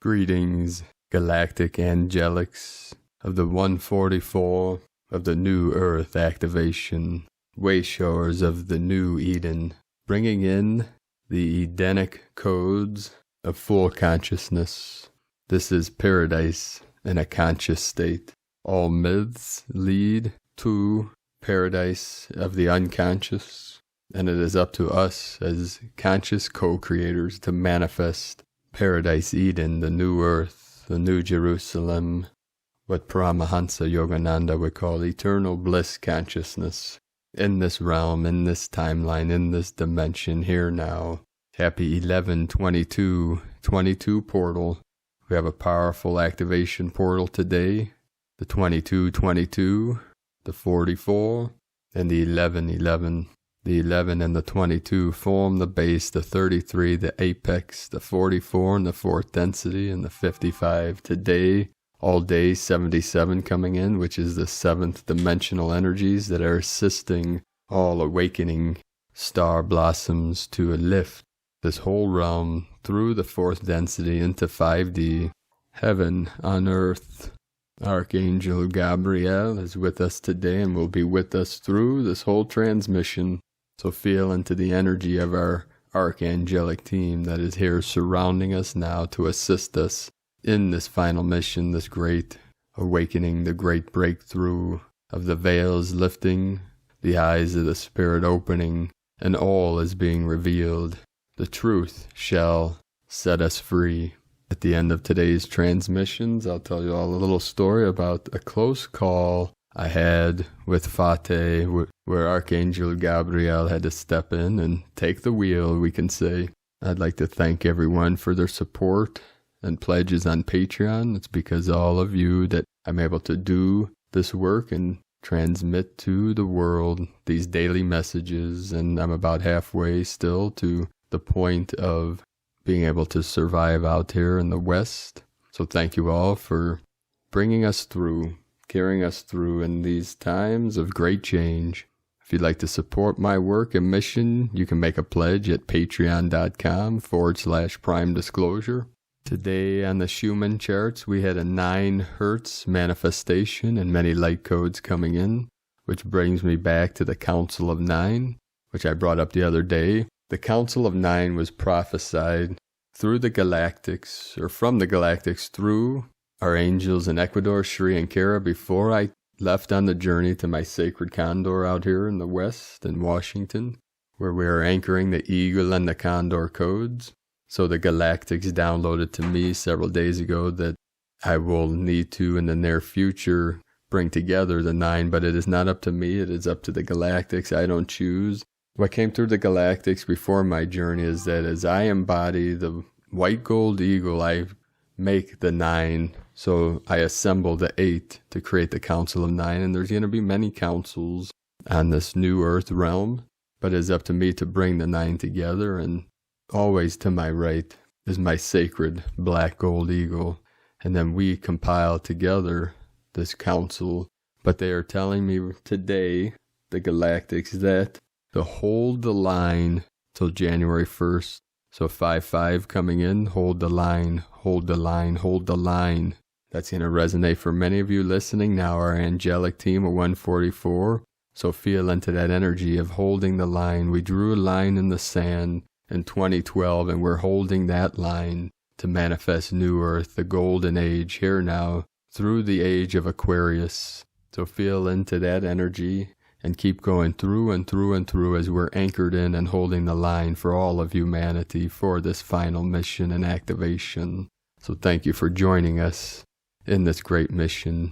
Greetings, galactic angelics of the 144 of the New Earth activation, wayshowers of the New Eden, bringing in the Edenic codes of full consciousness. This is paradise in a conscious state. All myths lead to paradise of the unconscious, and it is up to us as conscious co-creators to manifest Paradise Eden, the new earth, the new Jerusalem, what Paramahansa Yogananda would call eternal bliss consciousness, in this realm, in this timeline, in this dimension, here now. Happy 11/22/22 portal. We have a powerful activation portal today, the 22/22, the 44, and the 11/11. The 11 and the 22 form the base, the 33, the apex, the 44, and the fourth density, and the 55. Today, all day 77 coming in, which is the seventh dimensional energies that are assisting all awakening star blossoms to lift this whole realm through the fourth density into 5D, heaven on earth. Archangel Gabriel is with us today and will be with us through this whole transmission. So feel into the energy of our archangelic team that is here surrounding us now to assist us in this final mission, this great awakening, the great breakthrough of the veils lifting, the eyes of the spirit opening, and all is being revealed. The truth shall set us free. At the end of today's transmissions, I'll tell you all a little story about a close call I had with Fateh, where Archangel Gabriel had to step in and take the wheel, we can say. I'd like to thank everyone for their support and pledges on Patreon. It's because of all of you that I'm able to do this work and transmit to the world these daily messages, and I'm about halfway still to the point of being able to survive out here in the West. So thank you all for bringing us through, carrying us through in these times of great change. If you'd like to support my work and mission, you can make a pledge at patreon.com/prime disclosure. Today on the Schumann charts, we had a 9 Hertz manifestation and many light codes coming in, which brings me back to the Council of 9, which I brought up the other day. The Council of 9 was prophesied through the galactics, or from the galactics through our angels in Ecuador, Sri and Kara, before I left on the journey to my sacred condor out here in the West in Washington, where we are anchoring the eagle and the condor codes. So the galactics downloaded to me several days ago that I will need to, in the near future, bring together the 9, but it is not up to me, it is up to the galactics. I don't choose. What came through the galactics before my journey is that as I embody the white gold eagle, I make the 9. So I assemble the 8 to create the Council of 9, and there's going to be many councils on this new earth realm, but it's up to me to bring the 9 together, and always to my right is my sacred black gold eagle, and then we compile together this council. But they are telling me today, the galactics, that to hold the line till January 1st. So 5/5 coming in, hold the line, hold the line, hold the line. That's going to resonate for many of you listening now, our angelic team of 144. So feel into that energy of holding the line. We drew a line in the sand in 2012, and we're holding that line to manifest New Earth, the golden age, here now, through the age of Aquarius. So feel into that energy and keep going through and through and through as we're anchored in and holding the line for all of humanity for this final mission and activation. So thank you for joining us in this great mission.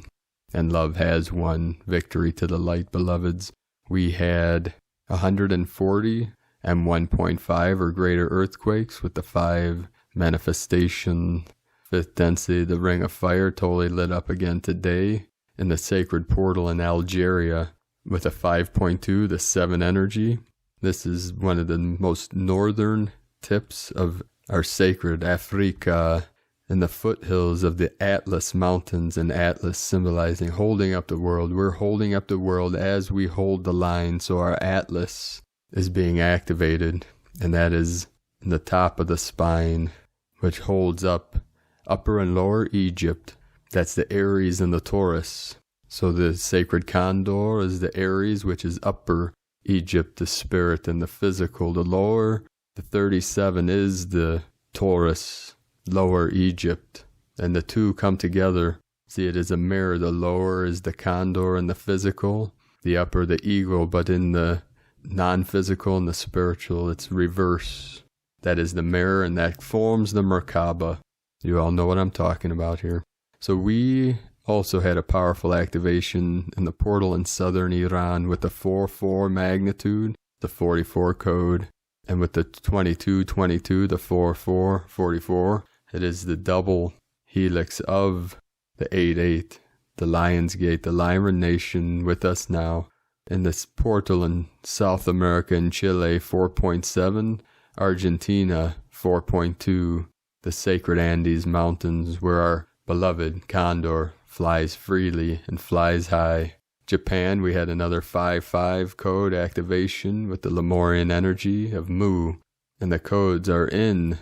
And love has won. Victory to the light, beloveds. We had 140 and 1.5 or greater earthquakes with the 5 manifestation, 5th density, the ring of fire totally lit up again today in the sacred portal in Algeria with a 5.2, the 7 energy. This is one of the most northern tips of our sacred Africa, in the foothills of the Atlas Mountains, and Atlas symbolizing holding up the world. We're holding up the world as we hold the line, so our Atlas is being activated, and that is in the top of the spine, which holds up Upper and Lower Egypt. That's the Aries and the Taurus. So the sacred condor is the Aries, which is Upper Egypt, the spirit and the physical. The lower, the 37 is the Taurus, Lower Egypt. And the two come together. See, it is a mirror. The lower is the condor and the physical. The upper, the eagle, but in the non-physical and the spiritual, it's reverse. That is the mirror, and that forms the Merkaba. You all know what I'm talking about here. So we also had a powerful activation in the portal in southern Iran with the 4-4 magnitude, the 44 code, and with the 2222, the 4444. It is the double helix of the 8-8, the Lion's Gate, the Lyran Nation with us now. In this portal in South America and Chile, 4.7, Argentina, 4.2, the sacred Andes Mountains, where our beloved condor flies freely and flies high. Japan, we had another 5-5 code activation with the Lemurian energy of Mu, and the codes are in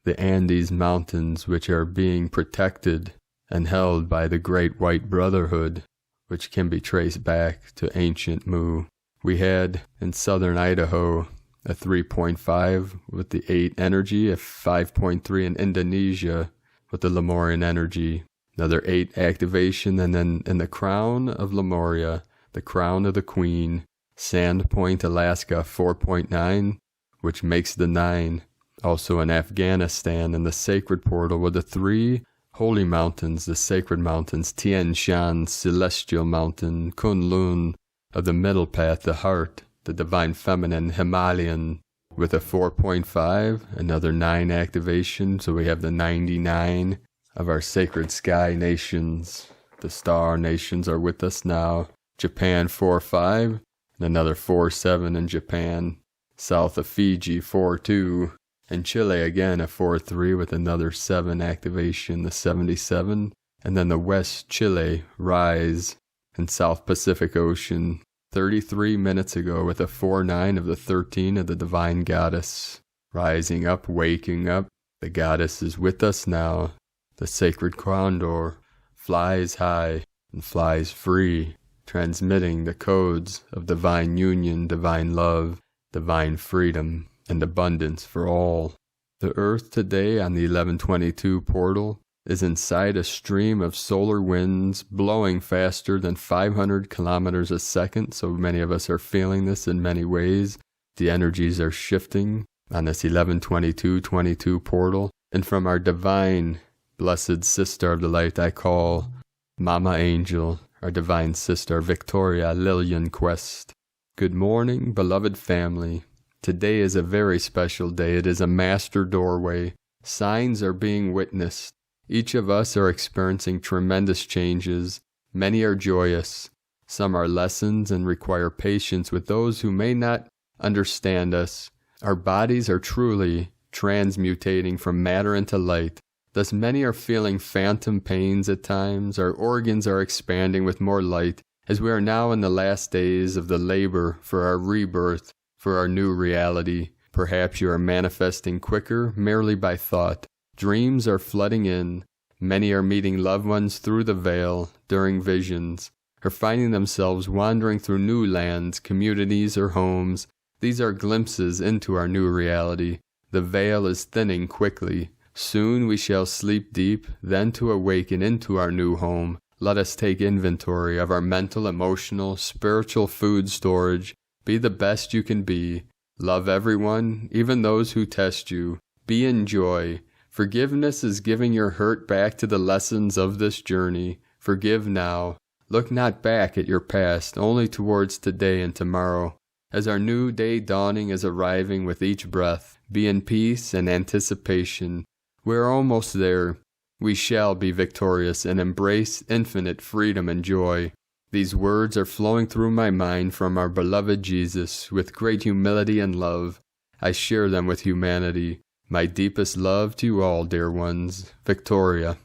the Andes Mountains, which are being protected and held by the Great White Brotherhood, which can be traced back to ancient Mu. We had in southern Idaho a 3.5 with the 8 energy, a 5.3 in Indonesia with the Lemurian energy, another 8 activation, and then in the crown of Lemuria, the crown of the Queen, Sandpoint, Alaska, 4.9, which makes the 9. Also in Afghanistan, in the sacred portal with the 3 holy mountains, the sacred mountains, Tian Shan, Celestial Mountain, Kunlun, of the middle path, the heart, the divine feminine, Himalayan, with a 4.5, another 9 activation, so we have the 99 of our sacred sky nations. The star nations are with us now. Japan 4.5, and another 4.7 in Japan. South of Fiji 4.2, and Chile again a 4.3 with another 7 activation, the 77. And then the West Chile rise in South Pacific Ocean 33 minutes ago with a 4.9 of the 13 of the divine goddess. Rising up, waking up, the goddess is with us now. The sacred condor flies high and flies free, transmitting the codes of divine union, divine love, divine freedom, and abundance for all. The earth today on the 1122 portal is inside a stream of solar winds blowing faster than 500 kilometers a second, so many of us are feeling this in many ways. The energies are shifting on this 1122 portal, and from our divine blessed sister of the light I call Mama Angel, our divine sister Victoria Lillian Quest. Good morning, beloved family. Today is a very special day. It is a master doorway. Signs are being witnessed. Each of us are experiencing tremendous changes. Many are joyous. Some are lessons and require patience with those who may not understand us. Our bodies are truly transmutating from matter into light. Thus many are feeling phantom pains at times. Our organs are expanding with more light, as we are now in the last days of the labor for our rebirth, for our new reality. Perhaps you are manifesting quicker merely by thought. Dreams are flooding in. Many are meeting loved ones through the veil, during visions, or finding themselves wandering through new lands, communities, or homes. These are glimpses into our new reality. The veil is thinning quickly. Soon we shall sleep deep, then to awaken into our new home. Let us take inventory of our mental, emotional, spiritual food storage. Be the best you can be. Love everyone, even those who test you. Be in joy. Forgiveness is giving your hurt back to the lessons of this journey. Forgive now. Look not back at your past, only towards today and tomorrow. As our new day dawning is arriving with each breath, be in peace and anticipation. We are almost there. We shall be victorious and embrace infinite freedom and joy. These words are flowing through my mind from our beloved Jesus. With great humility and love, I share them with humanity. My deepest love to you all, dear ones. Victoria,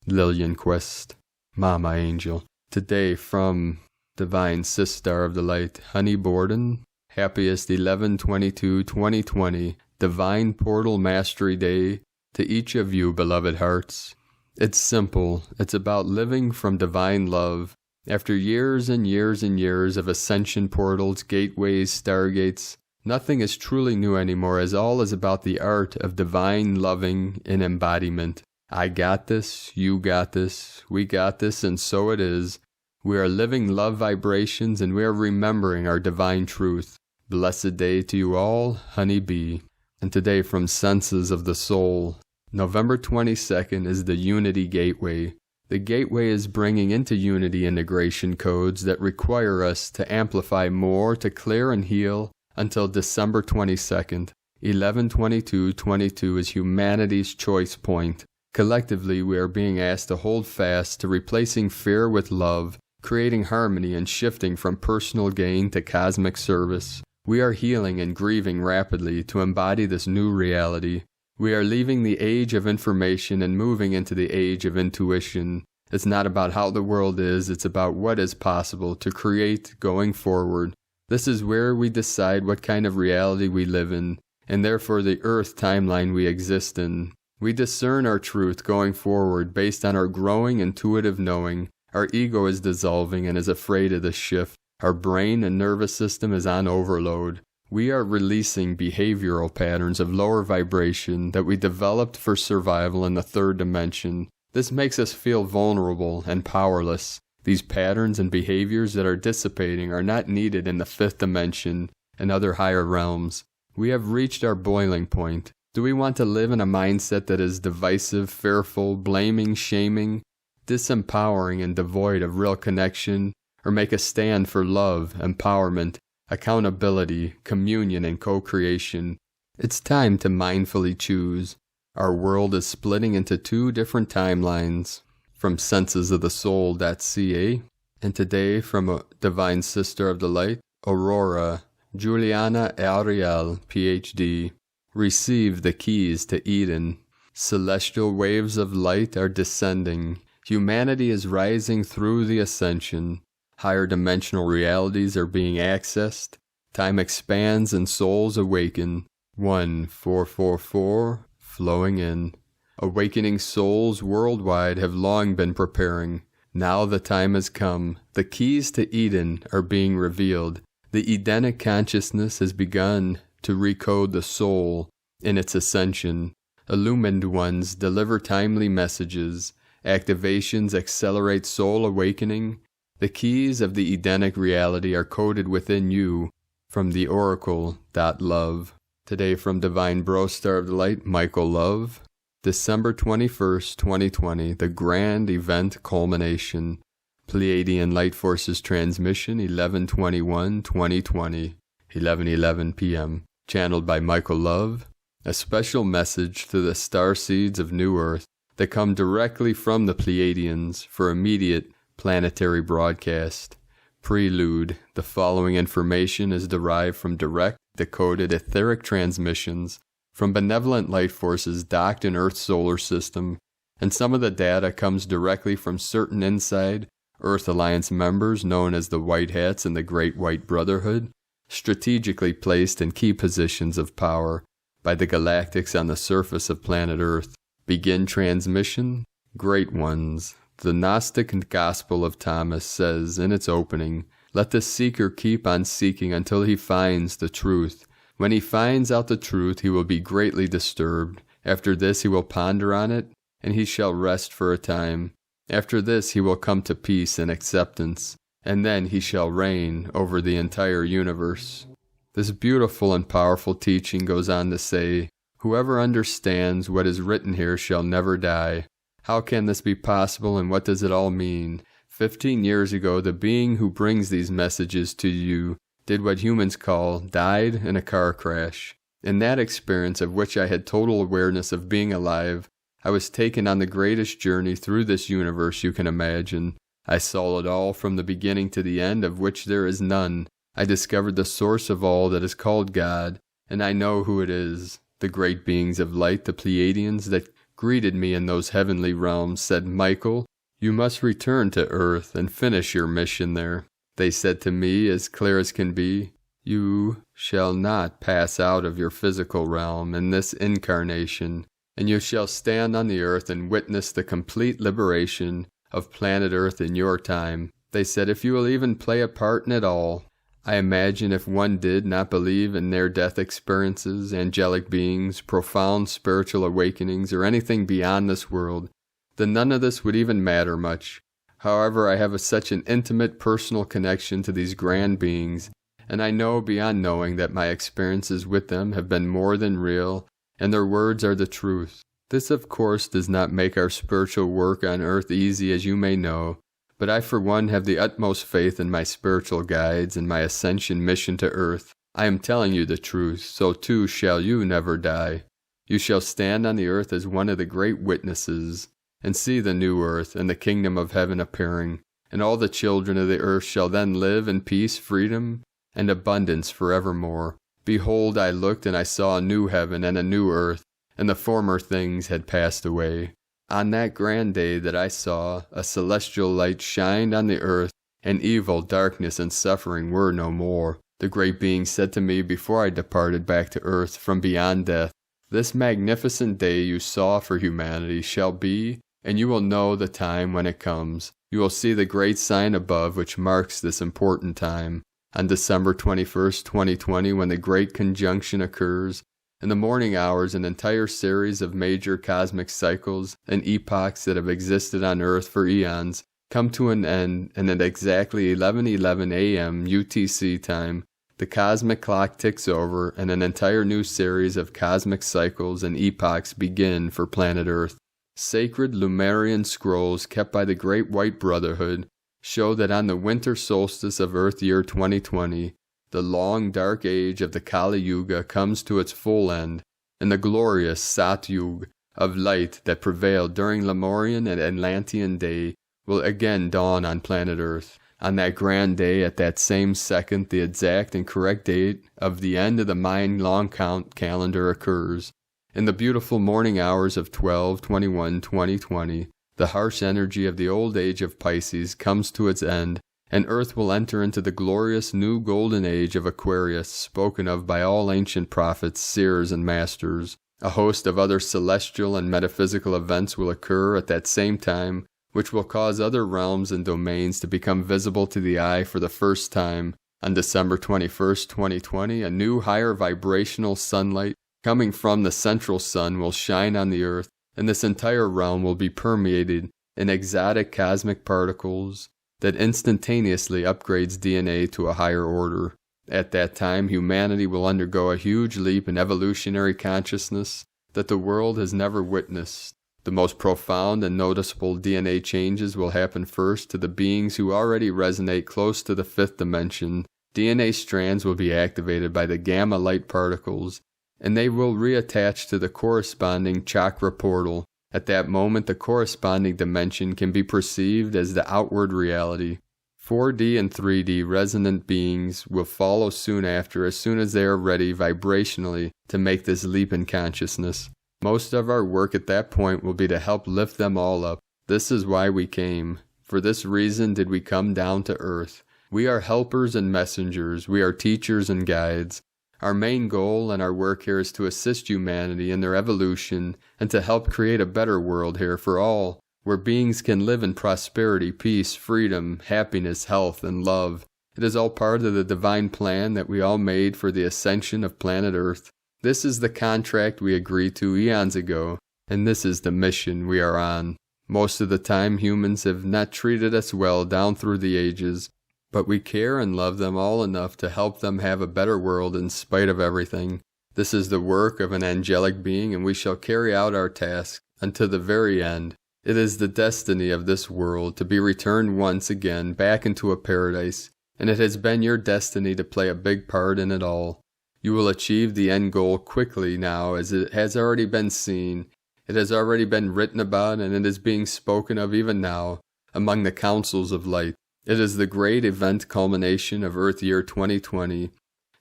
Lillian Quest, Mama Angel. Today from Divine Sister of the Light, Honey Borden. Happiest 11/22/2020, Divine Portal Mastery Day to each of you, beloved hearts. It's simple. It's about living from divine love. After years and years and years of ascension portals, gateways, stargates, nothing is truly new anymore, as all is about the art of divine loving in embodiment. I got this, you got this, we got this, and so it is. We are living love vibrations, and we are remembering our divine truth. Blessed day to you all, honey bee. And today from Senses of the Soul, November 22nd is the Unity Gateway. The Gateway is bringing into Unity integration codes that require us to amplify more to clear and heal until December 22nd. 11/22/22 is humanity's choice point. Collectively, we are being asked to hold fast to replacing fear with love, creating harmony and shifting from personal gain to cosmic service. We are healing and grieving rapidly to embody this new reality. We are leaving the age of information and moving into the age of intuition. It's not about how the world is, it's about what is possible to create going forward. This is where we decide what kind of reality we live in, and therefore the Earth timeline we exist in. We discern our truth going forward based on our growing intuitive knowing. Our ego is dissolving and is afraid of the shift. Our brain and nervous system is on overload. We are releasing behavioral patterns of lower vibration that we developed for survival in the third dimension. This makes us feel vulnerable and powerless. These patterns and behaviors that are dissipating are not needed in the fifth dimension and other higher realms. We have reached our boiling point. Do we want to live in a mindset that is divisive, fearful, blaming, shaming, disempowering, and devoid of real connection, or make a stand for love, empowerment, accountability, communion, and co-creation? It's time to mindfully choose. Our world is splitting into two different timelines. From sensesofthesoul.ca, and today from a Divine Sister of the Light, Aurora, Juliana Ariel, Ph.D. Receive the keys to Eden. Celestial waves of light are descending. Humanity is rising through the ascension. Higher dimensional realities are being accessed. Time expands and souls awaken. 1444, flowing in. Awakening souls worldwide have long been preparing. Now the time has come. The keys to Eden are being revealed. The Edenic consciousness has begun to recode the soul in its ascension. Illumined ones deliver timely messages. Activations accelerate soul awakening. The keys of the Edenic reality are coded within you from the oracle.love. Today from Divine Bro Star of the Light, Michael Love. December 21st, 2020, the grand event culmination. Pleiadian Light Forces transmission, 11/21/2020, 11:11 p.m. Channeled by Michael Love. A special message to the starseeds of New Earth that come directly from the Pleiadians for immediate planetary broadcast. Prelude. The following information is derived from direct, decoded etheric transmissions from benevolent light forces docked in Earth's solar system, and some of the data comes directly from certain inside Earth Alliance members known as the White Hats and the Great White Brotherhood, strategically placed in key positions of power by the galactics on the surface of planet Earth. Begin transmission. Great ones. The Gnostic Gospel of Thomas says in its opening, "Let the seeker keep on seeking until he finds the truth. When he finds out the truth, he will be greatly disturbed. After this he will ponder on it, and he shall rest for a time. After this he will come to peace and acceptance, and then he shall reign over the entire universe." This beautiful and powerful teaching goes on to say, "Whoever understands what is written here shall never die." How can this be possible, and what does it all mean? 15 years ago, the being who brings these messages to you did what humans call died in a car crash. In that experience, of which I had total awareness of being alive, I was taken on the greatest journey through this universe you can imagine. I saw it all from the beginning to the end, of which there is none. I discovered the source of all that is called God, and I know who it is. The great beings of light, the Pleiadians that greeted me in those heavenly realms, said, "Michael, you must return to Earth and finish your mission there." They said to me, as clear as can be, "You shall not pass out of your physical realm in this incarnation. and you shall stand on the earth and witness the complete liberation of planet Earth in your time. They said, if you will even play a part in it all. I imagine if one did not believe in near-death experiences, angelic beings, profound spiritual awakenings, or anything beyond this world, then none of this would even matter much. However, I have such an intimate personal connection to these grand beings, and I know beyond knowing that my experiences with them have been more than real, and their words are the truth. This, of course, does not make our spiritual work on earth easy, as you may know, but I for one have the utmost faith in my spiritual guides and my ascension mission to earth. I am telling you the truth, so too shall you never die. You shall stand on the earth as one of the great witnesses, and see the new earth and the kingdom of heaven appearing, and all the children of the earth shall then live in peace, freedom, and abundance forevermore. Behold, I looked, and I saw a new heaven and a new earth, and the former things had passed away. On that grand day that I saw, a celestial light shined on the earth, and evil, darkness, and suffering were no more. The great being said to me before I departed back to earth from beyond death, this magnificent day you saw for humanity shall be, and you will know the time when it comes. You will see the great sign above which marks this important time. On December 21st, 2020, when the great conjunction occurs, in the morning hours, an entire series of major cosmic cycles and epochs that have existed on Earth for eons come to an end, and at exactly 11:11 a.m. UTC time, the cosmic clock ticks over, and an entire new series of cosmic cycles and epochs begin for planet Earth. Sacred Lemurian scrolls kept by the Great White Brotherhood show that on the winter solstice of Earth year 2020, the long dark age of the Kali Yuga comes to its full end, and the glorious Sat Yuga of light that prevailed during Lemurian and Atlantean day will again dawn on planet Earth. On that grand day, at that same second, the exact and correct date of the end of the Mayan long count calendar occurs. In the beautiful morning hours of 12/21/2020, the harsh energy of the old age of Pisces comes to its end, and Earth will enter into the glorious new golden age of Aquarius, spoken of by all ancient prophets, seers, and masters. A host of other celestial and metaphysical events will occur at that same time, which will cause other realms and domains to become visible to the eye for the first time. On December 21st, 2020, a new higher vibrational sunlight coming from the central sun will shine on the Earth, and this entire realm will be permeated in exotic cosmic particles that instantaneously upgrades DNA to a higher order. At that time, humanity will undergo a huge leap in evolutionary consciousness that the world has never witnessed. The most profound and noticeable DNA changes will happen first to the beings who already resonate close to the fifth dimension. DNA strands will be activated by the gamma light particles, and they will reattach to the corresponding chakra portal. At that moment, the corresponding dimension can be perceived as the outward reality. 4D and 3D resonant beings will follow soon after, as soon as they are ready vibrationally to make this leap in consciousness. Most of our work at that point will be to help lift them all up. This is why we came. For this reason did we come down to earth. We are helpers and messengers. We are teachers and guides. Our main goal and our work here is to assist humanity in their evolution and to help create a better world here for all, where beings can live in prosperity, peace, freedom, happiness, health, and love. It is all part of the divine plan that we all made for the ascension of planet Earth. This is the contract we agreed to eons ago, and this is the mission we are on. Most of the time, humans have not treated us well down through the ages, but we care and love them all enough to help them have a better world in spite of everything. This is the work of an angelic being, and we shall carry out our task until the very end. It is the destiny of this world to be returned once again back into a paradise, and it has been your destiny to play a big part in it all. You will achieve the end goal quickly now, as it has already been seen. It has already been written about, and it is being spoken of even now among the councils of light. It is the great event culmination of Earth year 2020. It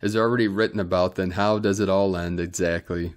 is already written about, then how does it all end exactly?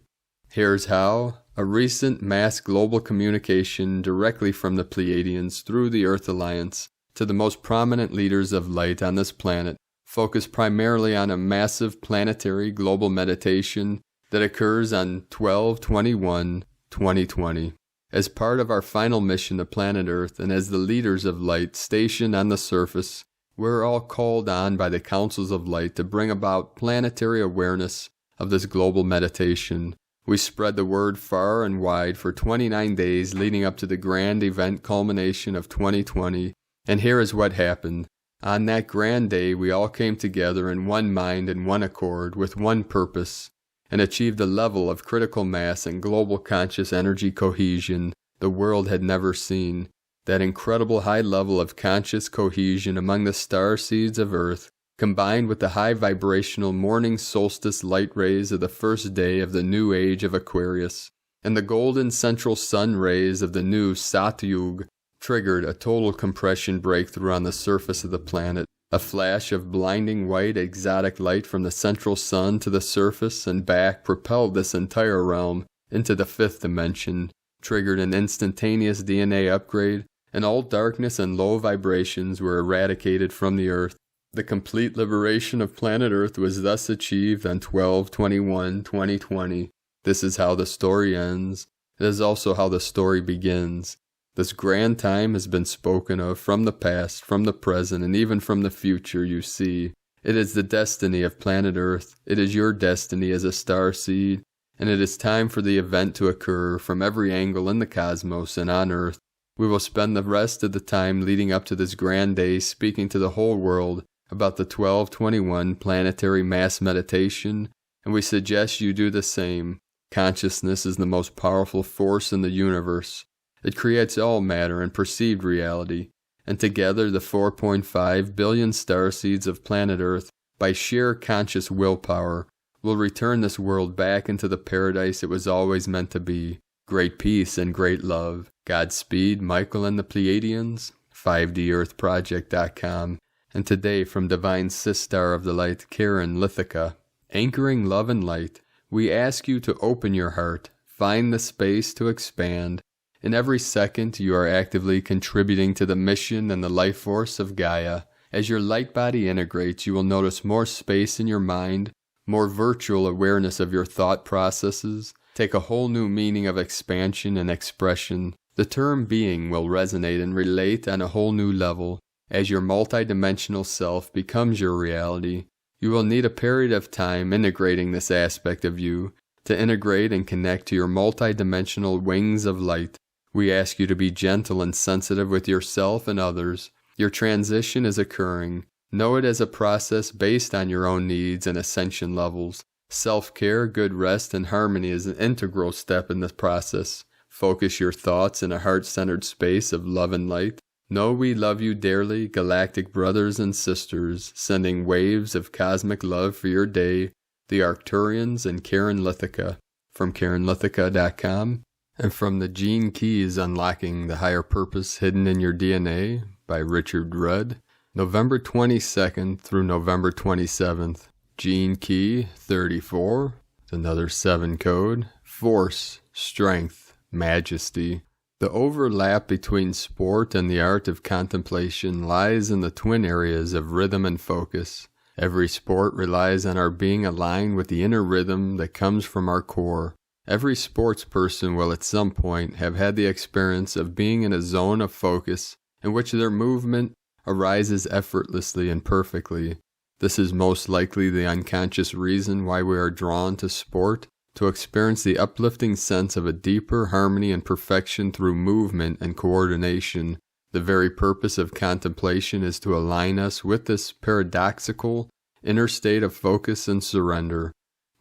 Here's how. A recent mass global communication directly from the Pleiadians through the Earth Alliance to the most prominent leaders of light on this planet focused primarily on a massive planetary global meditation that occurs on 12/21 2020. As part of our final mission to planet Earth and as the leaders of light stationed on the surface, we're all called on by the councils of light to bring about planetary awareness of this global meditation. We spread the word far and wide for 29 days leading up to the grand event culmination of 2020, and here is what happened. On that grand day, we all came together in one mind and one accord with one purpose, and achieved a level of critical mass and global conscious energy cohesion the world had never seen. That incredible high level of conscious cohesion among the star seeds of Earth, combined with the high vibrational morning solstice light rays of the first day of the new age of Aquarius, and the golden central sun rays of the new Satyug, triggered a total compression breakthrough on the surface of the planet. A flash of blinding white exotic light from the central sun to the surface and back propelled this entire realm into the fifth dimension, triggered an instantaneous DNA upgrade, and all darkness and low vibrations were eradicated from the Earth. The complete liberation of planet Earth was thus achieved on 12/21/2020. This is how the story ends. It is also how the story begins. This grand time has been spoken of from the past, from the present, and even from the future, you see. It is the destiny of planet Earth. It is your destiny as a star seed, and it is time for the event to occur from every angle in the cosmos and on Earth. We will spend the rest of the time leading up to this grand day speaking to the whole world about the 12/21 planetary mass meditation, and we suggest you do the same. Consciousness is the most powerful force in the universe. It creates all matter and perceived reality, and together the 4.5 billion starseeds of planet Earth, by sheer conscious willpower, will return this world back into the paradise it was always meant to be. Great peace and great love. Godspeed, Michael and the Pleiadians. 5DEarthProject.com. And today from Divine Sistar of the Light, Karen Lithica. Anchoring love and light, we ask you to open your heart, find the space to expand. In every second, you are actively contributing to the mission and the life force of Gaia. As your light body integrates, you will notice more space in your mind, more virtual awareness of your thought processes, take a whole new meaning of expansion and expression. The term being will resonate and relate on a whole new level. As your multidimensional self becomes your reality, you will need a period of time integrating this aspect of you to integrate and connect to your multidimensional wings of light. We ask you to be gentle and sensitive with yourself and others. Your transition is occurring. Know it as a process based on your own needs and ascension levels. Self-care, good rest, and harmony is an integral step in this process. Focus your thoughts in a heart-centered space of love and light. Know we love you dearly, galactic brothers and sisters, sending waves of cosmic love for your day, the Arcturians and Karen Lithica, from KarenLithica.com. And from the Gene Keys Unlocking the Higher Purpose Hidden in Your DNA by Richard Rudd, November 22nd through November 27th. Gene Key 34, another 7 code, Force, Strength, Majesty. The overlap between sport and the art of contemplation lies in the twin areas of rhythm and focus. Every sport relies on our being aligned with the inner rhythm that comes from our core. Every sports person will at some point have had the experience of being in a zone of focus in which their movement arises effortlessly and perfectly. This is most likely the unconscious reason why we are drawn to sport, to experience the uplifting sense of a deeper harmony and perfection through movement and coordination. The very purpose of contemplation is to align us with this paradoxical inner state of focus and surrender.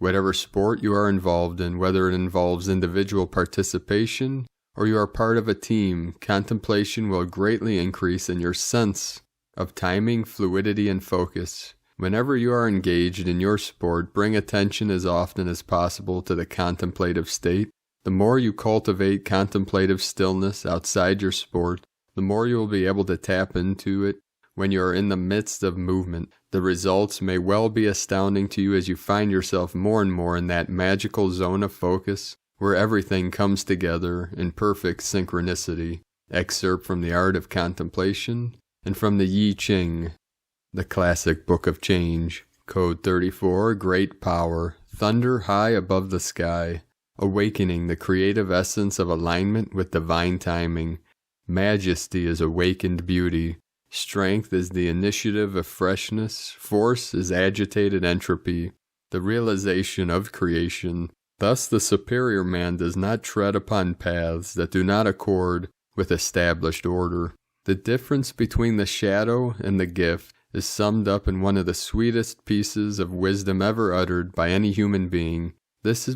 Whatever sport you are involved in, whether it involves individual participation or you are part of a team, contemplation will greatly increase in your sense of timing, fluidity, and focus. Whenever you are engaged in your sport, bring attention as often as possible to the contemplative state. The more you cultivate contemplative stillness outside your sport, the more you will be able to tap into it when you are in the midst of movement. The results may well be astounding to you as you find yourself more and more in that magical zone of focus where everything comes together in perfect synchronicity. Excerpt from The Art of Contemplation and from the Yi Ching, the classic Book of Change. Code 34, Great Power, thunder high above the sky. awakening the creative essence of alignment with divine timing. Majesty is awakened beauty. Strength is the initiative of freshness. Force is agitated entropy, the realization of creation. Thus the superior man does not tread upon paths that do not accord with established order. The difference between the shadow and the gift is summed up in one of the sweetest pieces of wisdom ever uttered by any human being.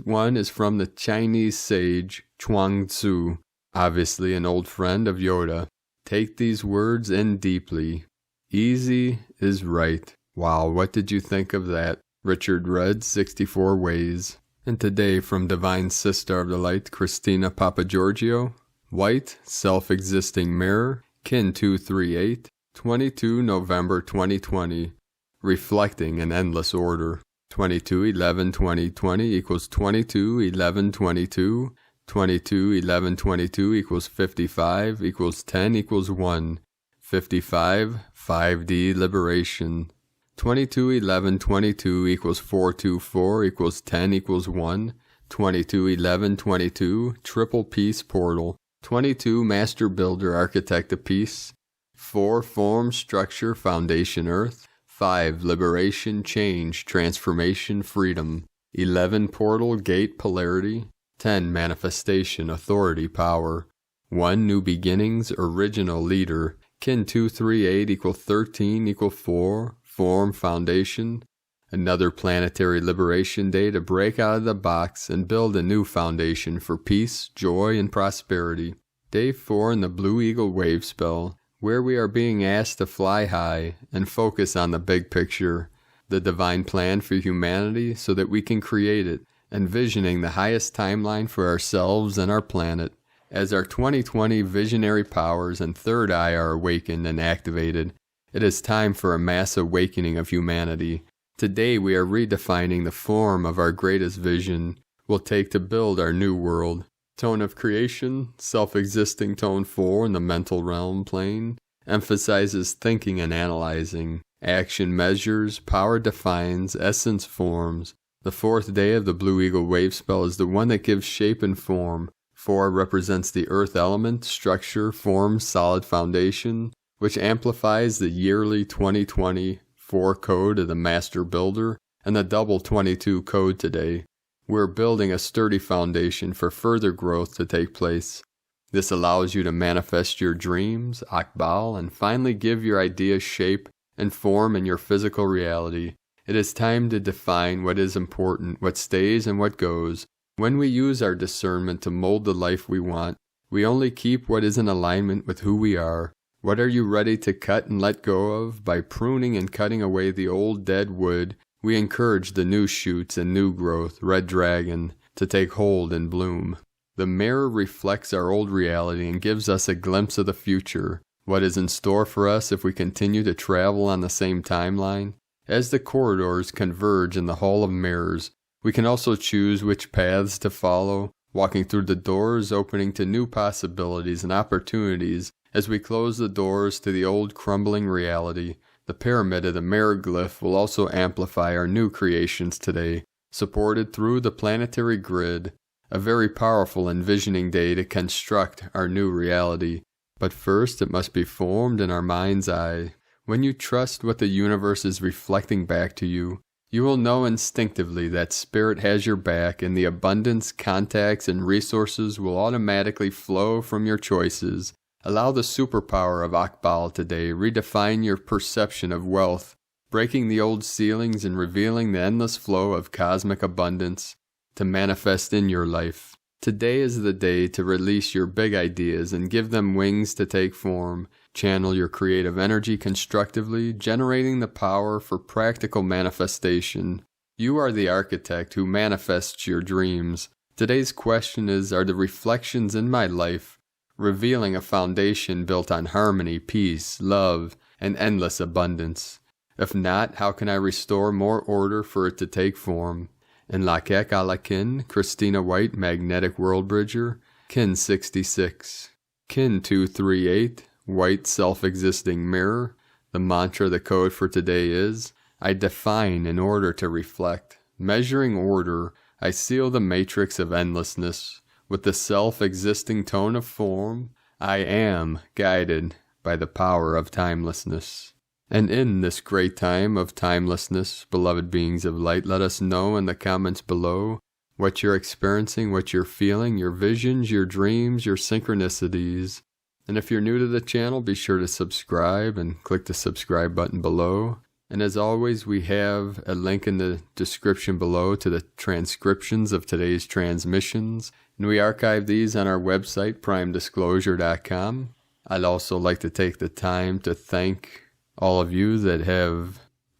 One is from the Chinese sage Chuang Tzu, obviously an old friend of Yoda. Take these words in deeply. Easy is right. Wow, what did you think of that? Richard read 64 Ways. And today from Divine Sister of the Light, Christina Papagiorgio, White, Self-Existing Mirror, Kin 238, 22 November 2020, Reflecting an Endless Order. 22-11-2020 equals 22-11-22, 22-11-22 equals 55 equals 10 equals 1, 55, 5D Liberation. 22-11-22 equals 424 equals 10 equals 1, 22-11-22 Triple Peace Portal. 22 Master Builder Architect of Peace. 4 Form Structure Foundation Earth. 5 Liberation Change Transformation Freedom. 11 Portal Gate Polarity. 10 Manifestation Authority Power. 1 New Beginnings Original Leader. Kin 238 equal 13 equal 4 Form Foundation. Another planetary liberation day to break out of the box and build a new foundation for peace, joy, and prosperity. Day 4 in the Blue Eagle Wave Spell, where we are being asked to fly high and focus on the big picture, the divine plan for humanity so that we can create it, envisioning the highest timeline for ourselves and our planet. As our 2020 visionary powers and third eye are awakened and activated, it is time for a mass awakening of humanity. Today we are redefining the form of our greatest vision will take to build our new world. Tone of creation, self-existing tone 4 in the mental realm plane, emphasizes thinking and analyzing. Action measures, power defines, essence forms. The 4th day of the Blue Eagle Wave Spell is the one that gives shape and form. 4 represents the earth element, structure, form, solid foundation, which amplifies the yearly 2020 4 code of the Master Builder and the double 22 code today. We're building a sturdy foundation for further growth to take place. This allows you to manifest your dreams, Akbal, and finally give your ideas shape and form in your physical reality. It is time to define what is important, what stays, and what goes. When we use our discernment to mold the life we want, we only keep what is in alignment with who we are. What are you ready to cut and let go of? By pruning and cutting away the old dead wood, we encourage the new shoots and new growth, red dragon, to take hold and bloom. The mirror reflects our old reality and gives us a glimpse of the future, what is in store for us if we continue to travel on the same timeline. As the corridors converge in the Hall of Mirrors, we can also choose which paths to follow, walking through the doors opening to new possibilities and opportunities as we close the doors to the old crumbling reality. The pyramid of the mirror glyph will also amplify our new creations today, supported through the planetary grid, a very powerful envisioning day to construct our new reality. But first it must be formed in our mind's eye. When you trust what the universe is reflecting back to you, you will know instinctively that Spirit has your back and the abundance, contacts, and resources will automatically flow from your choices. Allow the superpower of Akbal today redefine your perception of wealth, breaking the old ceilings and revealing the endless flow of cosmic abundance to manifest in your life. Today is the day to release your big ideas and give them wings to take form. Channel your creative energy constructively, generating the power for practical manifestation. You are the architect who manifests your dreams. Today's question is, are the reflections in my life revealing a foundation built on harmony, peace, love, and endless abundance? If not, how can I restore more order for it to take form? In Lakek Alakin, Christina White, Magnetic World Bridger, Kin 66. Kin 238, White Self-Existing Mirror. The mantra, the code for today is, I define in order to reflect. Measuring order, I seal the matrix of endlessness with the self-existing tone of form. I am guided by the power of timelessness. And in this great time of timelessness, beloved beings of light, let us know in the comments below what you're experiencing, what you're feeling, your visions, your dreams, your synchronicities. And if you're new to the channel, be sure to subscribe and click the subscribe button below. And as always, we have a link in the description below to the transcriptions of today's transmissions. And we archive these on our website, primedisclosure.com. I'd also like to take the time to thank all of you that have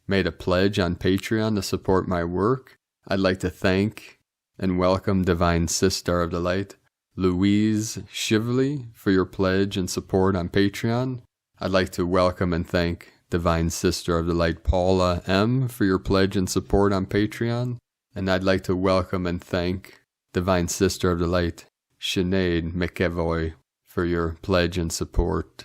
made a pledge on Patreon to support my work. I'd like to thank and welcome Divine Sister of the Light, Louise Shively, for your pledge and support on Patreon. I'd like to welcome and thank Divine Sister of the Light, Paula M., for your pledge and support on Patreon. And I'd like to welcome and thank Divine Sister of the Light, Sinead McEvoy, for your pledge and support.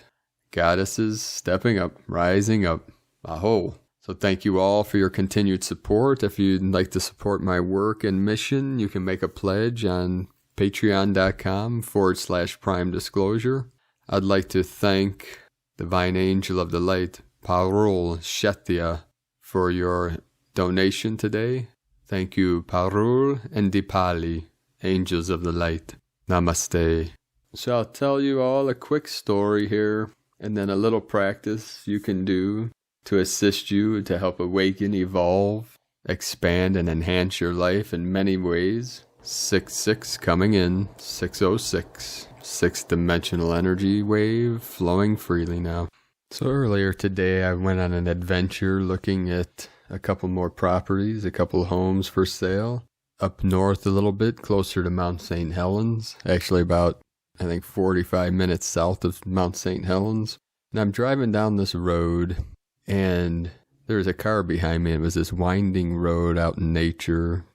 Goddesses stepping up, rising up. Aho. So thank you all for your continued support. If you'd like to support my work and mission, you can make a pledge on patreon.com/primedisclosure. I'd like to thank Divine Angel of the Light, Parul Shetya, for your donation today. Thank you, Parul and Dipali, Angels of the Light. Namaste. So I'll tell you all a quick story here, and then a little practice you can do to assist you to help awaken, evolve, expand, and enhance your life in many ways. 6-6 coming in, 606, 6th-dimensional energy wave flowing freely now. So earlier today I went on an adventure looking at a couple more properties, a couple homes for sale, up north a little bit, closer to Mount St. Helens, actually about, I think, 45 minutes south of Mount St. Helens. And I'm driving down this road, and there was a car behind me. It was this winding road out in nature,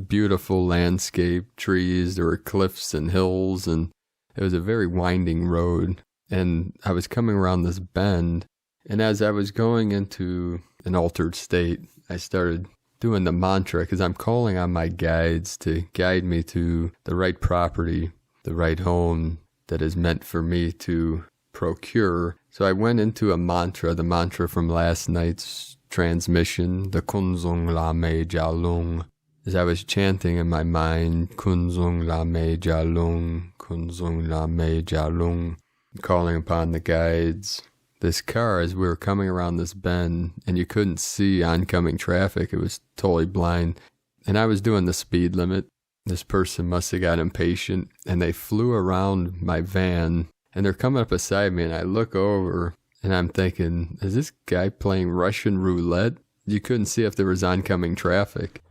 beautiful landscape, trees, there were cliffs and hills, and it was a very winding road. And I was coming around this bend, and as I was going into an altered state, I started doing the mantra, because I'm calling on my guides to guide me to the right property, the right home that is meant for me to procure. So I went into a mantra, the mantra from last night's transmission, the Kunzung Lame Jalung. As I was chanting in my mind, Kunzung Lame Jalung, Kunzung Lame Jalung, calling upon the guides. This car, as we were coming around this bend, and you couldn't see oncoming traffic, it was totally blind, and I was doing the speed limit. This person must have got impatient, and they flew around my van, and they're coming up beside me, and I look over, and I'm thinking, is this guy playing Russian roulette? You couldn't see if there was oncoming traffic.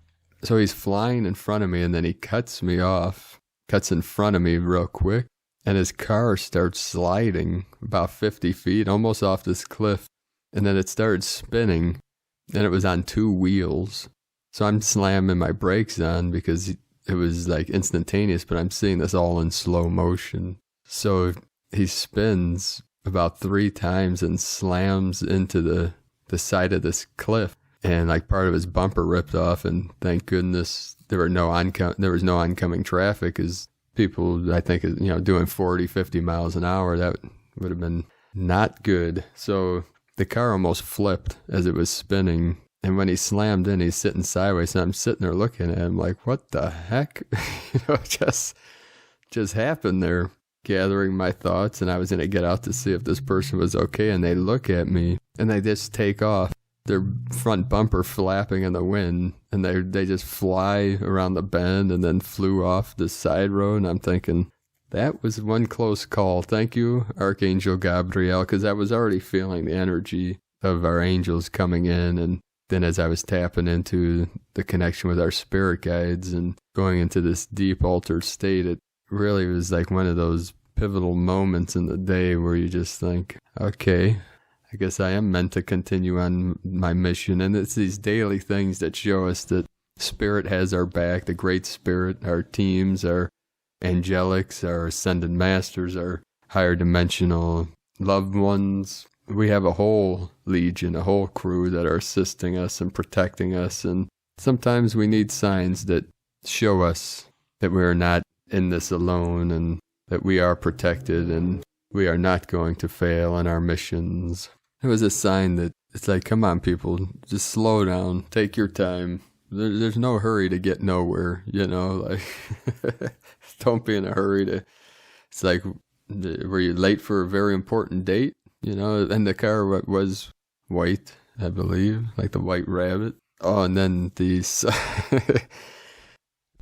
So he's flying in front of me, and then he cuts me off, cuts in front of me real quick, and his car starts sliding about 50 feet, almost off this cliff, and then it started spinning, and it was on 2 wheels. So I'm slamming my brakes on because it was like instantaneous, but I'm seeing this all in slow motion. So he spins about 3 times and slams into the side of this cliff, and like part of his bumper ripped off, and thank goodness there was no oncoming traffic, because people, I think, doing 40, 50 miles an hour, that would have been not good. So the car almost flipped as it was spinning. And when he slammed in, he's sitting sideways. And I'm sitting there looking at him like, what the heck? Just happened there. Gathering my thoughts. And I was going to get out to see if this person was okay. And they look at me and they just take off. Their front bumper flapping in the wind, and they just fly around the bend and then flew off the side road. And I'm thinking, that was one close call. Thank you, Archangel Gabriel, because I was already feeling the energy of our angels coming in. And then as I was tapping into the connection with our spirit guides and going into this deep altered state, it really was like one of those pivotal moments in the day where you just think, okay, I guess I am meant to continue on my mission. And it's these daily things that show us that Spirit has our back, the Great Spirit, our teams, our angelics, our ascended masters, our higher dimensional loved ones. We have a whole legion, a whole crew that are assisting us and protecting us. And sometimes we need signs that show us that we are not in this alone and that we are protected and we are not going to fail in our missions. It was a sign that it's like, come on, people, just slow down, take your time. There's no hurry to get nowhere, like, don't be in a hurry to, it's like, were you late for a very important date? And the car was white, I believe, like the White Rabbit. Oh, and then these, it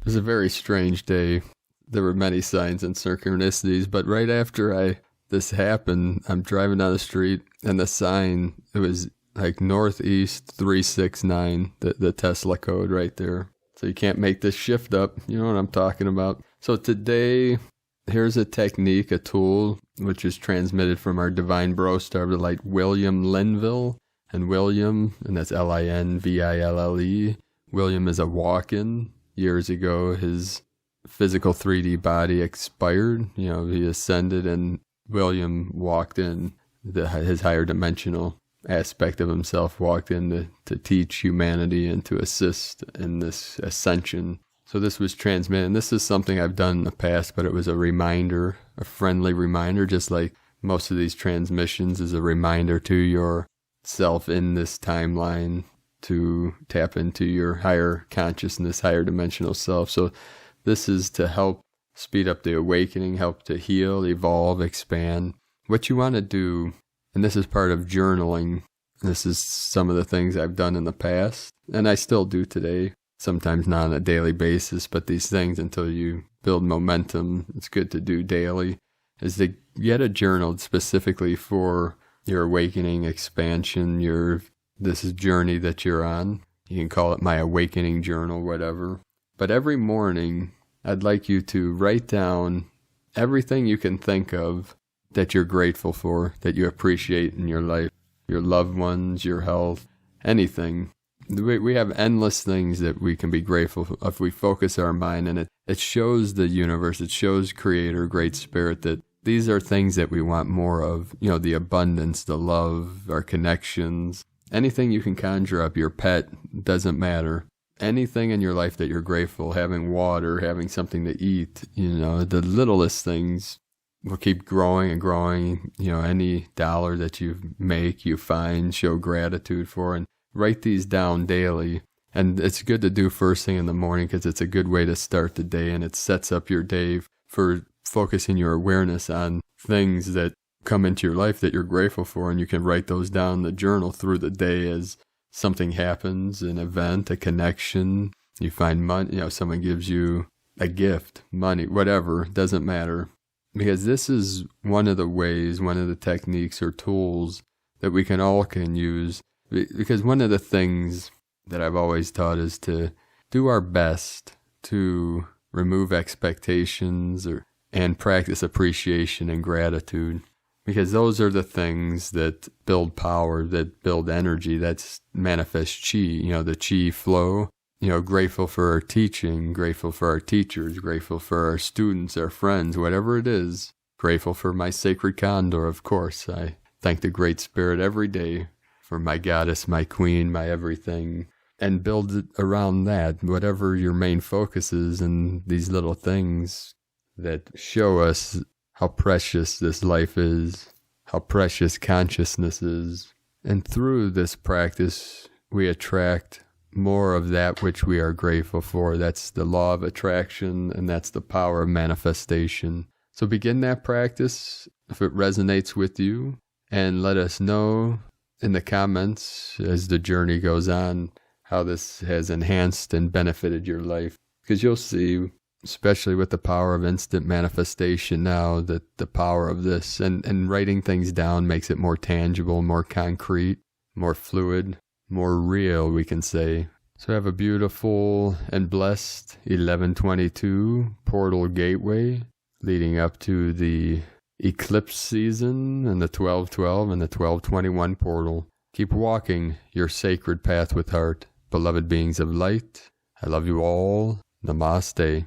was a very strange day. There were many signs and synchronicities, but right after this happened, I'm driving down the street, and the sign, it was like Northeast 369, the Tesla code right there. So you can't make this shift up. You know what I'm talking about. So today, here's a technique, a tool, which is transmitted from our divine bro star of the light, William Linville. And William, and that's Linville. William is a walk-in. Years ago, his physical 3D body expired. He ascended, and William walked in, his higher dimensional aspect of himself walked in to teach humanity and to assist in this ascension. So this was transmitted, and this is something I've done in the past, but it was a reminder, a friendly reminder, just like most of these transmissions is a reminder to yourself in this timeline to tap into your higher consciousness, higher dimensional self. So this is to help speed up the awakening, help to heal, evolve, expand. What you want to do, and this is part of journaling, this is some of the things I've done in the past, and I still do today, sometimes not on a daily basis, but these things, until you build momentum, it's good to do daily, is to get a journal specifically for your awakening, expansion, this journey that you're on. You can call it my awakening journal, whatever. But every morning, I'd like you to write down everything you can think of that you're grateful for, that you appreciate in your life, your loved ones, your health, anything. We have endless things that we can be grateful for if we focus our mind, and it shows the universe, it shows Creator, Great Spirit, that these are things that we want more of, the abundance, the love, our connections, anything you can conjure up, your pet, doesn't matter. Anything in your life that you're grateful, having water, having something to eat, the littlest things will keep growing and growing. Any dollar that you make, you find, show gratitude for, and write these down daily. And it's good to do first thing in the morning because it's a good way to start the day, and it sets up your day for focusing your awareness on things that come into your life that you're grateful for, and you can write those down in the journal through the day as something happens, an event, a connection, you find money, someone gives you a gift, money, whatever, doesn't matter. Because this is one of the ways, one of the techniques or tools that we can use. Because one of the things that I've always taught is to do our best to remove expectations and practice appreciation and gratitude. Because those are the things that build power, that build energy, that's manifest chi, the chi flow. Grateful for our teaching, grateful for our teachers, grateful for our students, our friends, whatever it is. Grateful for my sacred condor, of course. I thank the Great Spirit every day for my goddess, my queen, my everything. And build it around that, whatever your main focus is, and these little things that show us how precious this life is, how precious consciousness is. And through this practice, we attract more of that which we are grateful for. That's the law of attraction, and that's the power of manifestation. So begin that practice if it resonates with you, and let us know in the comments as the journey goes on how this has enhanced and benefited your life. Because you'll see, especially with the power of instant manifestation now, that the power of this and writing things down makes it more tangible, more concrete, more fluid, more real, we can say. So have a beautiful and blessed 11/22 portal gateway leading up to the eclipse season and the 12/12 and the 12/21 portal. Keep walking your sacred path with heart, beloved beings of light. I love you all. Namaste.